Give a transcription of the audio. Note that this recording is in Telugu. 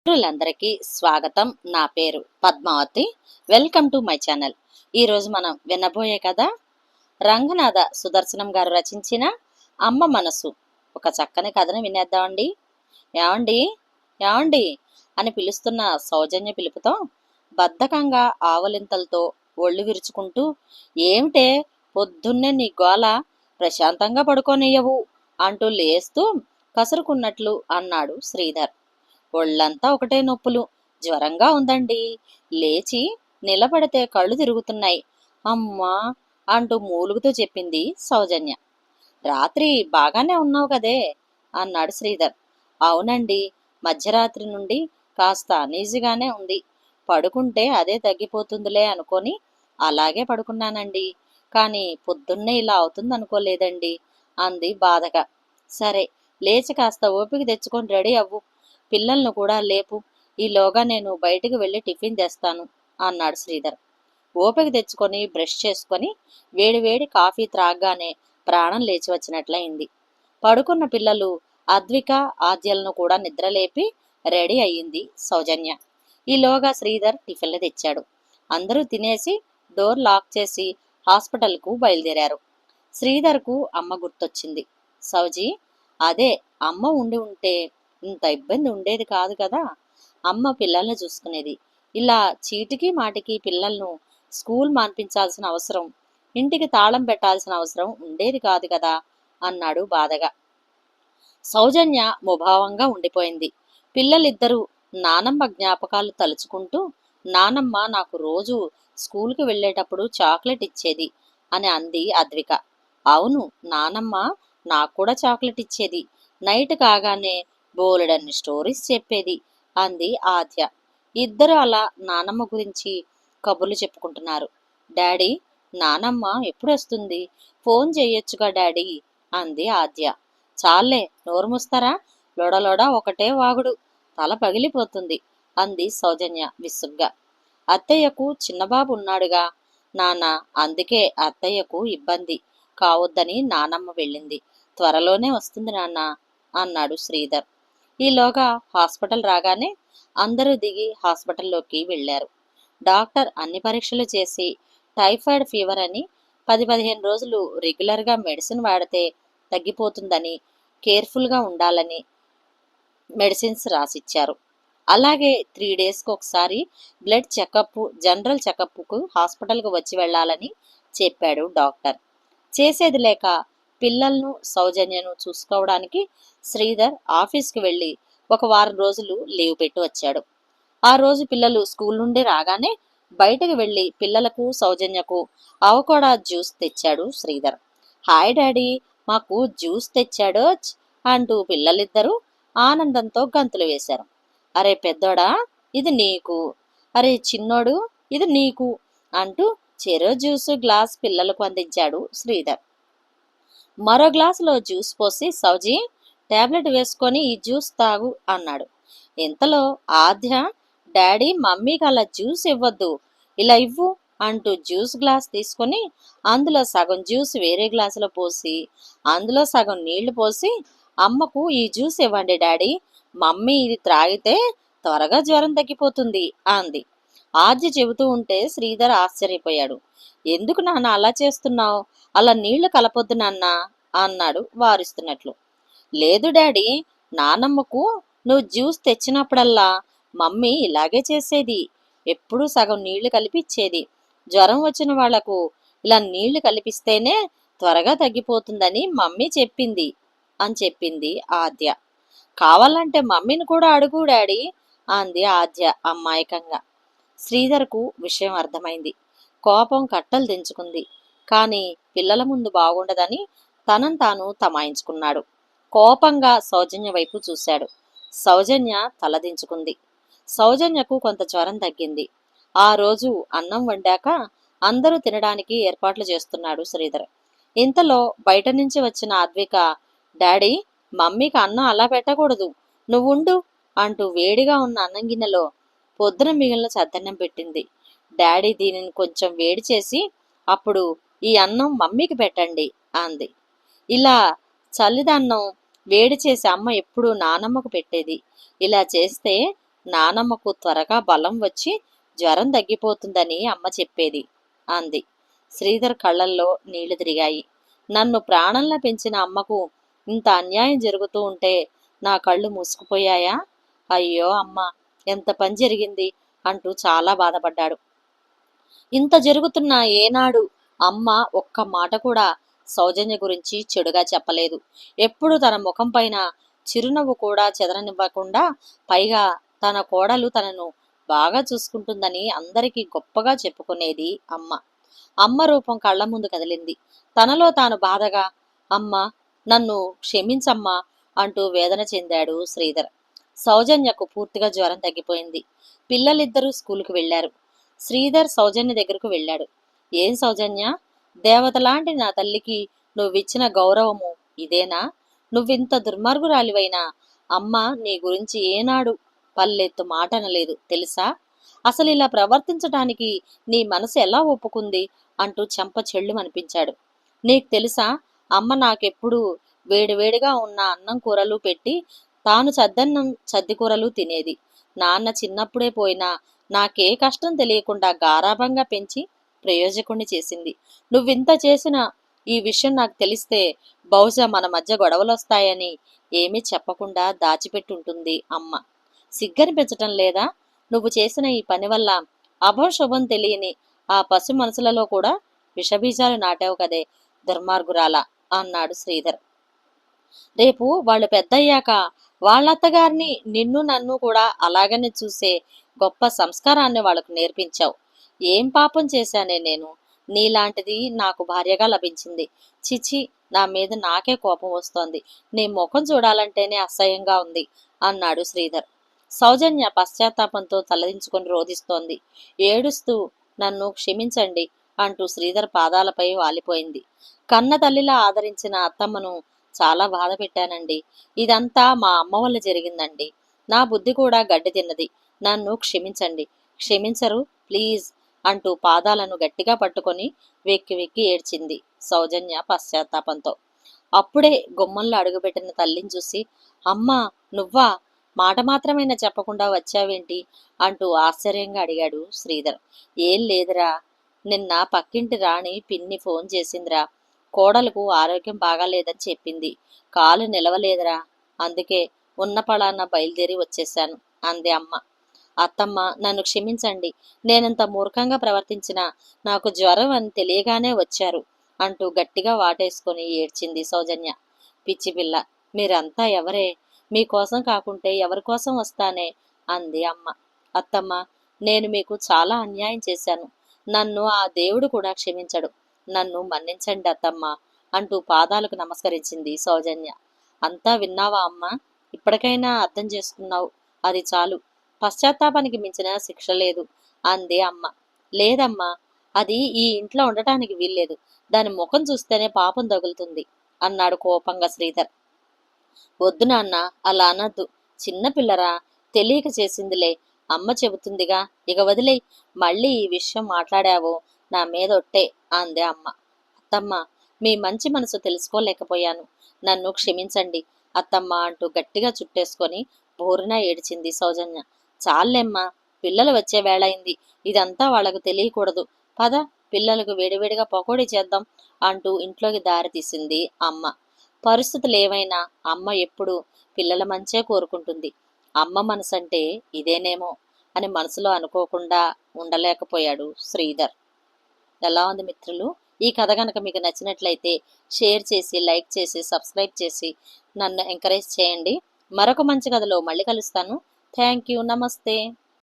మిత్రులందరికీ స్వాగతం. నా పేరు Padmavati. Welcome to my channel. ఈరోజు మనం వినబోయే కథ రంగనాథ సుదర్శనం గారు రచించిన అమ్మ మనసు. ఒక చక్కని కథను వినేద్దామండి. ఏమండి ఏమండి అని పిలుస్తున్న సౌజన్య పిలుపుతో బద్ధకంగా ఆవలింతలతో ఒళ్ళు విరుచుకుంటూ, ఏమిటే పొద్దున్నే నీ గోల, ప్రశాంతంగా పడుకోనియ్యవు అంటూ లేస్తూ కసురుకున్నట్లు అన్నాడు శ్రీధర్. ఒళ్ళంతా ఒకటే నొప్పులు, జ్వరంగా ఉందండి. లేచి నిలబడితే కళ్ళు తిరుగుతున్నాయి అమ్మా అంటూ మూలుగుతూ చెప్పింది సౌజన్య. రాత్రి బాగానే ఉన్నావు కదే అన్నాడు శ్రీధర్. అవునండి, మధ్యరాత్రి నుండి కాస్త అనీజీగానే ఉంది. పడుకుంటే అదే తగ్గిపోతుందిలే అనుకొని అలాగే పడుకున్నానండి. కానీ పొద్దున్నే ఇలా అవుతుందనుకోలేదండి అంది బాధగా. సరే, లేచి కాస్త ఓపిక తెచ్చుకొని రెడీ అవ్వు, పిల్లలను కూడా లేపు, ఈలోగా నేను బయటికి వెళ్ళి టిఫిన్ తెస్తాను అన్నాడు శ్రీధర్. ఓపిక తెచ్చుకొని బ్రష్ చేసుకొని వేడివేడి కాఫీ త్రాగ్గానే ప్రాణం లేచి వచ్చినట్లయింది. పడుకున్న పిల్లలు అద్విక ఆద్యలను కూడా నిద్రలేపి రెడీ అయ్యింది సౌజన్య. ఈలోగా శ్రీధర్ టిఫిన్లు తెచ్చాడు. అందరూ తినేసి డోర్ లాక్ చేసి హాస్పిటల్కు బయలుదేరారు. శ్రీధర్కు అమ్మ గుర్తొచ్చింది. సౌజీ, అదే అమ్మ ఉండి ఉంటే ఇంత ఇబ్బంది ఉండేది కాదు కదా. అమ్మ పిల్లల్ని చూసుకునేది. ఇలా చీటికి మాటికి పిల్లలను స్కూల్ మాన్పించాల్సిన అవసరం, ఇంటికి తాళం పెట్టాల్సిన అవసరం ఉండేది కాదు కదా అన్నాడు బాధగా. సౌజన్య ముభావంగా ఉండిపోయింది. పిల్లలిద్దరూ నానమ్మ జ్ఞాపకాలు తలుచుకుంటూ, నానమ్మ నాకు రోజు స్కూల్కి వెళ్ళేటప్పుడు చాక్లెట్ ఇచ్చేది అని అంది అద్విక. అవును, నానమ్మ నాకు కూడా చాక్లెట్ ఇచ్చేది. నైట్ కాగానే బోలెడన్ని స్టోరీస్ చెప్పేది అంది ఆద్య. ఇద్దరు అలా నానమ్మ గురించి కబుర్లు చెప్పుకుంటున్నారు. డాడీ, నానమ్మ ఎప్పుడు వస్తుంది? ఫోన్ చేయొచ్చుగా డాడీ అంది ఆద్య. చాలే, నోరు మూస్తారా? లొడలొడ ఒకటే వాగుడు, తల పగిలిపోతుంది అంది సౌజన్య విసుగ్గా. అత్తయ్యకు చిన్నబాబు ఉన్నాడుగా నాన్న, అందుకే అత్తయ్యకు ఇబ్బంది కావద్దని నానమ్మ వెళ్ళింది. త్వరలోనే వస్తుంది నాన్న అన్నాడు శ్రీధర్. ఈలోగా హాస్పిటల్ రాగానే అందరూ దిగి హాస్పిటల్లోకి వెళ్లారు. డాక్టర్ అన్ని పరీక్షలు చేసి టైఫాయిడ్ ఫీవర్ అని 10-15 రోజులు రెగ్యులర్గా మెడిసిన్ వాడితే తగ్గిపోతుందని, కేర్ఫుల్గా ఉండాలని మెడిసిన్స్ రాసిచ్చారు. అలాగే 3 డేస్కి ఒకసారి బ్లడ్ చెకప్, జనరల్ చెకప్కు హాస్పిటల్కు వచ్చి వెళ్లాలని చెప్పాడు డాక్టర్. చేసేది లేక పిల్లలను సౌజన్యను చూసుకోవడానికి శ్రీధర్ ఆఫీస్కి వెళ్ళి ఒక వారం రోజులు లీవ్ పెట్టి వచ్చాడు. ఆ రోజు పిల్లలు స్కూల్ నుండి రాగానే బయటకు వెళ్ళి పిల్లలకు సౌజన్యకు అవకోడా జ్యూస్ తెచ్చాడు శ్రీధర్. హాయ్ డాడీ, మాకు జ్యూస్ తెచ్చాడో అంటూ పిల్లలిద్దరూ ఆనందంతో గంతులు వేశారు. అరే పెద్దోడా, ఇది నీకు, అరే చిన్నోడు, ఇది నీకు అంటూ చెరో జ్యూసు గ్లాస్ పిల్లలకు అందించాడు శ్రీధర్. మరో గ్లాసులో జ్యూస్ పోసి, సౌజీ టాబ్లెట్ వేసుకొని ఈ జ్యూస్ తాగు అన్నాడు. ఇంతలో ఆద్య, డాడీ మమ్మీకి అలా జ్యూస్ ఇవ్వద్దు, ఇలా ఇవ్వు అంటూ జ్యూస్ గ్లాస్ తీసుకొని అందులో సగం జ్యూస్ వేరే గ్లాసులో పోసి అందులో సగం నీళ్లు పోసి, అమ్మకు ఈ జ్యూస్ ఇవ్వండి డాడీ, మమ్మీ ఇది త్రాగితే త్వరగా జ్వరం తగ్గిపోతుంది అంది. ఆద్య చెబుతూ ఉంటే శ్రీధర్ ఆశ్చర్యపోయాడు. ఎందుకు నాన్న అలా చేస్తున్నావు? అలా నీళ్లు కలపొద్దు నాన్న అన్నాడు వారిస్తున్నట్లు. లేదు డాడీ, నానమ్మకు నువ్వు జ్యూస్ తెచ్చినప్పుడల్లా మమ్మీ ఇలాగే చేసేది. ఎప్పుడూ సగం నీళ్లు కలిపి ఇచ్చేది. జ్వరం వచ్చిన వాళ్లకు ఇలా నీళ్లు కలిపిస్తేనే త్వరగా తగ్గిపోతుందని మమ్మీ చెప్పింది అని చెప్పింది ఆద్య. కావాలంటే మమ్మీని కూడా అడుగు డాడీ అంది ఆద్య అమాయకంగా. శ్రీధర్కు విషయం అర్థమైంది. కోపం కట్టలు దించుకుంది. కానీ పిల్లల ముందు బాగుండదని తనను తాను తమాయించుకున్నాడు. కోపంగా సౌజన్య వైపు చూశాడు. సౌజన్య తలదించుకుంది. సౌజన్యకు కొంత జ్వరం తగ్గింది. ఆ రోజు అన్నం వండాక అందరూ తినడానికి ఏర్పాట్లు చేస్తున్నాడు శ్రీధర్. ఇంతలో బయట నుంచి వచ్చిన అద్విక, డాడీ మమ్మీకి అన్నం అలా పెట్టకూడదు, నువ్వుండు అంటూ వేడిగా ఉన్న అన్నం గిన్నెలో పొద్దున మిగిలిన చద్దన్నం పెట్టింది. డాడీ దీనిని కొంచెం వేడి చేసి అప్పుడు ఈ అన్నం మమ్మీకి పెట్టండి అంది. ఇలా చల్లిదన్నం వేడి చేసి అమ్మ ఎప్పుడూ నానమ్మకు పెట్టేది. ఇలా చేస్తే నానమ్మకు త్వరగా బలం వచ్చి జ్వరం తగ్గిపోతుందని అమ్మ చెప్పేది అంది. శ్రీధర్ కళ్ళల్లో నీళ్లు తిరిగాయి. నన్ను ప్రాణంలా పెంచిన అమ్మకు ఇంత అన్యాయం జరుగుతూ ఉంటే నా కళ్ళు మూసుకుపోయాయా? అయ్యో అమ్మ, ఎంత పని జరిగింది అంటూ చాలా బాధపడ్డాడు. ఇంత జరుగుతున్నా ఏనాడు అమ్మ ఒక్క మాట కూడా సౌజన్య గురించి చెడుగా చెప్పలేదు. ఎప్పుడు తన ముఖం పైన చిరునవ్వు కూడా చెదరనివ్వకుండా, పైగా తన కోడలు తనను బాగా చూసుకుంటుందని అందరికీ గొప్పగా చెప్పుకునేది అమ్మ. అమ్మ రూపం కళ్ళ ముందు కదిలింది. తనలో తాను బాధగా, అమ్మ నన్ను క్షమించమ్మా అంటూ వేదన చెందాడు శ్రీధర్. సౌజన్యకు పూర్తిగా జ్వరం తగ్గిపోయింది. పిల్లలిద్దరూ స్కూలుకు వెళ్లారు. శ్రీధర్ సౌజన్య దగ్గరకు వెళ్ళాడు. ఏం సౌజన్య, దేవతలాంటి నా తల్లికి నువ్విచ్చిన గౌరవము ఇదేనా? నువ్వింత దుర్మార్గురాలివైనా అమ్మ నీ గురించి ఏనాడు పల్లెత్తు మాట అనలేదు తెలుసా? అసలు ఇలా ప్రవర్తించటానికి నీ మనసు ఎలా ఒప్పుకుంది అంటూ చెంప చెళ్ళుమనిపించాడు. నీకు తెలుసా, అమ్మ నాకెప్పుడు వేడివేడిగా ఉన్న అన్నం కూరలు పెట్టి తాను చద్దన్నం చద్దికూరలు తినేది. నాన్న చిన్నప్పుడే పోయినా నాకే కష్టం తెలియకుండా గారాబంగా పెంచి ప్రయోజకుణ్ణి చేసింది. నువ్వింత చేసిన ఈ విషయం నాకు తెలిస్తే బహుశా మన మధ్య గొడవలొస్తాయని ఏమీ చెప్పకుండా దాచిపెట్టుంటుంది అమ్మ. సిగ్గనిపించటం లేదా? నువ్వు చేసిన ఈ పని వల్ల అభంశుభం తెలియని ఆ పసి మనసులలో కూడా విషబీజాలు నాటావు కదే దుర్మార్గురాలా అన్నాడు శ్రీధర్. రేపు వాళ్ళు పెద్దయ్యాక వాళ్ళత్తగారిని నిన్ను నన్ను కూడా అలాగనే చూసే గొప్ప సంస్కారాన్ని వాళ్ళకు నేర్పించావు. ఏం పాపం చేశానే నేను? నీలాంటిది నాకు భార్యగా లభించింది. చిచి, నా మీద నాకే కోపం వస్తోంది. నీ ముఖం చూడాలంటేనే అసహ్యంగా ఉంది అన్నాడు శ్రీధర్. సౌజన్య పశ్చాత్తాపంతో తలదించుకొని రోధిస్తోంది. ఏడుస్తూ నన్ను క్షమించండి అంటూ శ్రీధర్ పాదాలపై వాలిపోయింది. కన్న తల్లిలా ఆదరించిన అత్తమ్మను చాలా బాధ పెట్టానండి. ఇదంతా మా అమ్మ వల్ల జరిగిందండి. నా బుద్ధి కూడా గడ్డి తిన్నది. నన్ను క్షమించండి. క్షమించరు ప్లీజ్ అంటూ పాదాలను గట్టిగా పట్టుకొని వెక్కి వెక్కి ఏడ్చింది సౌజన్య పశ్చాత్తాపంతో. అప్పుడే గుమ్మంలో అడుగుపెట్టిన తల్లిని చూసి, అమ్మా నువ్వా, మాట మాత్రమైనా చెప్పకుండా వచ్చావేంటి అంటూ ఆశ్చర్యంగా అడిగాడు శ్రీధర్. ఏం లేదురా, నిన్న పక్కింటి రాణి పిన్ని ఫోన్ చేసిందిరా. కోడలకు ఆరోగ్యం బాగాలేదని చెప్పింది. కాలు నిలవలేదురా, అందుకే ఉన్న పళాన బయలుదేరి వచ్చేశాను అంది అమ్మ. అత్తమ్మ నన్ను క్షమించండి. నేనంత మూర్ఖంగా ప్రవర్తించినా నాకు జ్వరం అని తెలియగానే వచ్చారు అంటూ గట్టిగా వాటేసుకొని ఏడ్చింది సౌజన్య. పిచ్చి పిల్ల, మీరంతా ఎవరే? మీకోసం కాకుంటే ఎవరి కోసం వస్తానే అంది అమ్మ. అత్తమ్మ, నేను మీకు చాలా అన్యాయం చేశాను. నన్ను ఆ దేవుడు కూడా క్షమించడు. నన్ను మన్నించండి అత్తమ్మ అంటూ పాదాలకు నమస్కరించింది సౌజన్య. అంతా విన్నావా అమ్మా? ఇప్పటికైనా అర్థం చేసుకున్నావు, అది చాలు. పశ్చాత్తాపానికి మించిన శిక్ష లేదు అంది అమ్మ. లేదమ్మా, అది ఈ ఇంట్లో ఉండటానికి వీల్లేదు. దాని ముఖం చూస్తేనే పాపం తగులుతుంది అన్నాడు కోపంగా శ్రీధర్. వద్దు నాన్న, అలా అనద్దు. చిన్నపిల్లరా, తెలియక చేసిందిలే. అమ్మ చెబుతుందిగా, ఇక వదిలే. మళ్ళీ ఈ విషయం మాట్లాడావో నా మీద ఒట్టే అంది అమ్మ. అత్తమ్మ, మీ మంచి మనసు తెలుసుకోలేకపోయాను. నన్ను క్షమించండి అత్తమ్మ అంటూ గట్టిగా చుట్టేసుకొని బోరున ఏడిచింది సౌజన్య. చాలేమ్మా, పిల్లలు వచ్చే వేళ అయింది. ఇదంతా వాళ్లకు తెలియకూడదు. పద, పిల్లలకు వేడివేడిగా పకోడీ చేద్దాం అంటూ ఇంట్లోకి దారి తీసింది అమ్మ. పరిస్థితులు ఏవైనా అమ్మ ఎప్పుడు పిల్లల మంచే కోరుకుంటుంది. అమ్మ మనసంటే ఇదేనేమో అని మనసులో అనుకోకుండా ఉండలేకపోయాడు శ్రీధర్. ఎలా ఉంది మిత్రులు? ఈ కథ కనుక మీకు నచ్చినట్లయితే షేర్ చేసి, లైక్ చేసి, సబ్స్క్రైబ్ చేసి నన్ను ఎంకరేజ్ చేయండి. మరొక మంచి కథలో మళ్ళీ కలుస్తాను. Thank you. నమస్తే.